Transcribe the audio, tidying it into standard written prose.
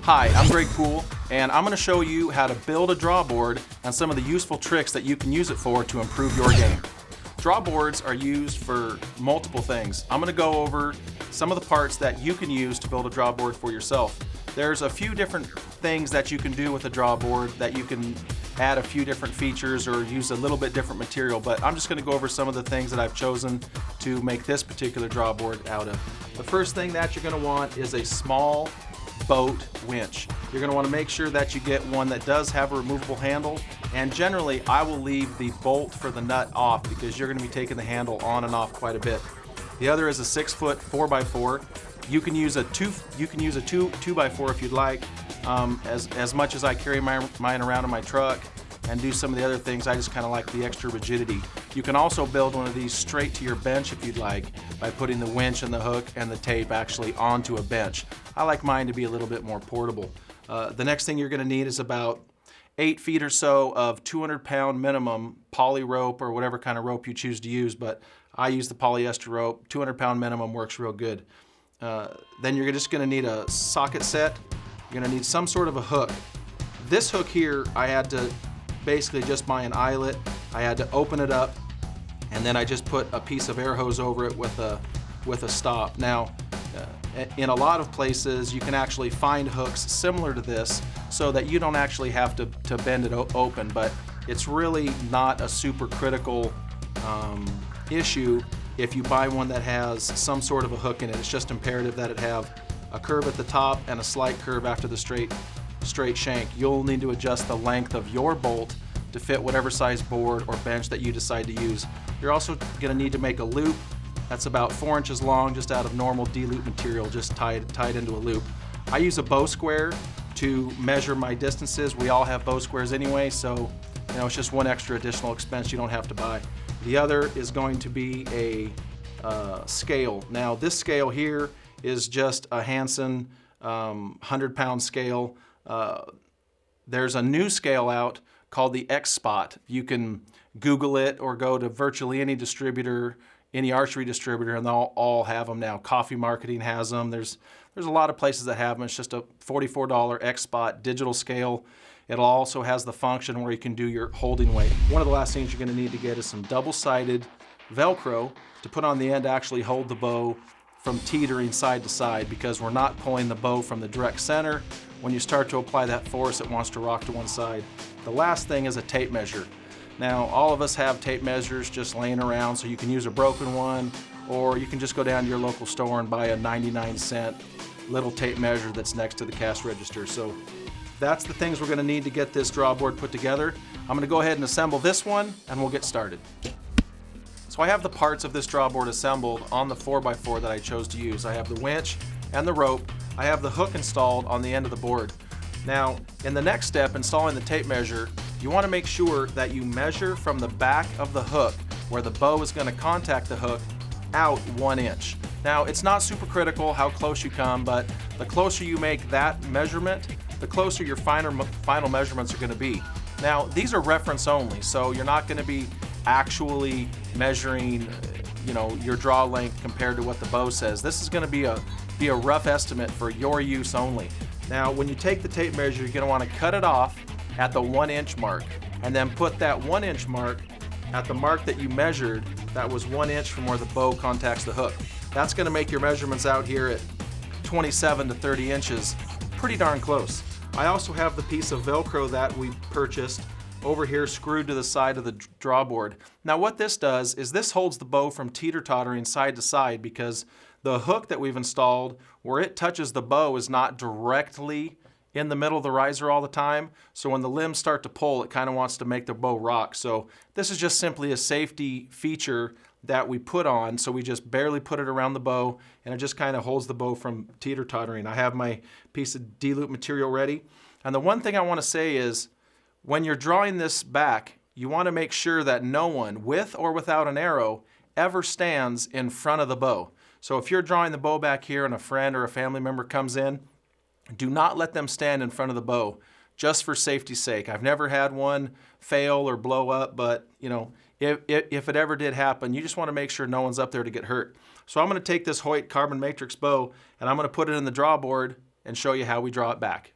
Hi, I'm Poole, and I'm going to show you how to build a drawboard and some of the useful tricks that you can use it for to improve your game. Drawboards are used for multiple things. I'm going to go over some of the parts that you can use to build a drawboard for yourself. There's a few different things that you can do with a drawboard, that you can add a few different features or use a little bit different material, but I'm just going to go over some of the things that I've chosen to make this particular drawboard out of. The first thing that you're going to want is a small boat winch. You're going to want to make sure that you get one that does have a removable handle, and generally I will leave the bolt for the nut off because you're going to be taking the handle on and off quite a bit. The other is a 6-foot 4x4. You can use a 2x4 if you'd like. As much as I carry mine around in my truck and do some of the other things, I just kind of like the extra rigidity. You can also build one of these straight to your bench if you'd like, by putting the winch and the hook and the tape actually onto a bench. I like mine to be a little bit more portable. The next thing you're going to need is about 8 feet or so of 200-pound minimum poly rope, or whatever kind of rope you choose to use, but I use the polyester rope. 200-pound minimum works real good. Then you're just going to need a socket set. You're going to need some sort of a hook. This hook here, I had to basically just buy an eyelet. I had to open it up, and then I just put a piece of air hose over it with a stop. Now, in a lot of places, you can actually find hooks similar to this so that you don't actually have to bend it open, but it's really not a super critical issue if you buy one that has some sort of a hook in it. It's just imperative that it have a curve at the top and a slight curve after the straight shank. You'll need to adjust the length of your bolt to fit whatever size board or bench that you decide to use. You're also going to need to make a loop that's about 4 inches long, just out of normal D-loop material, just tied into a loop. I use a bow square to measure my distances. We all have bow squares anyway, so it's just one extra additional expense you don't have to buy. The other is going to be a scale. Now, this scale here is just a Hansen 100-pound scale. There's a new scale out called the X-Spot. You can Google it or go to virtually any distributor, any archery distributor, and they'll all have them now. Coffee Marketing has them. There's a lot of places that have them. It's just a $44 X-Spot digital scale. It also has the function where you can do your holding weight. One of the last things you're going to need to get is some double-sided Velcro to put on the end to actually hold the bow from teetering side to side, because we're not pulling the bow from the direct center. When you start to apply that force, it wants to rock to one side. The last thing is a tape measure. Now, all of us have tape measures just laying around, so you can use a broken one, or you can just go down to your local store and buy a 99-cent little tape measure that's next to the cash register. So that's the things we're going to need to get this drawboard put together. I'm going to go ahead and assemble this one, and we'll get started. So I have the parts of this drawboard assembled on the 4x4 that I chose to use. I have the winch and the rope. I have the hook installed on the end of the board. Now, in the next step, installing the tape measure, you want to make sure that you measure from the back of the hook, where the bow is going to contact the hook, out 1 inch. Now, it's not super critical how close you come, but the closer you make that measurement, the closer your final measurements are going to be. Now, these are reference only, so you're not going to be actually measuring your draw length compared to what the bow says. This is going to be a rough estimate for your use only. Now, when you take the tape measure, you're going to want to cut it off at the 1 inch mark, and then put that 1 inch mark at the mark that you measured that was 1 inch from where the bow contacts the hook. That's going to make your measurements out here at 27 to 30 inches pretty darn close. I also have the piece of Velcro that we purchased over here screwed to the side of the drawboard. Now, what this does is this holds the bow from teeter-tottering side to side, because the hook that we've installed, where it touches the bow, is not directly in the middle of the riser all the time. So when the limbs start to pull, it kind of wants to make the bow rock. So this is just simply a safety feature that we put on. So we just barely put it around the bow, and it just kind of holds the bow from teeter-tottering. I have my piece of D-loop material ready. And the one thing I want to say is, when you're drawing this back, you want to make sure that no one, with or without an arrow, ever stands in front of the bow. So if you're drawing the bow back here and a friend or a family member comes in, do not let them stand in front of the bow, just for safety's sake. I've never had one fail or blow up, but if it ever did happen, you just want to make sure no one's up there to get hurt. So I'm going to take this Hoyt carbon matrix bow, and I'm going to put it in the drawboard and show you how we draw it back.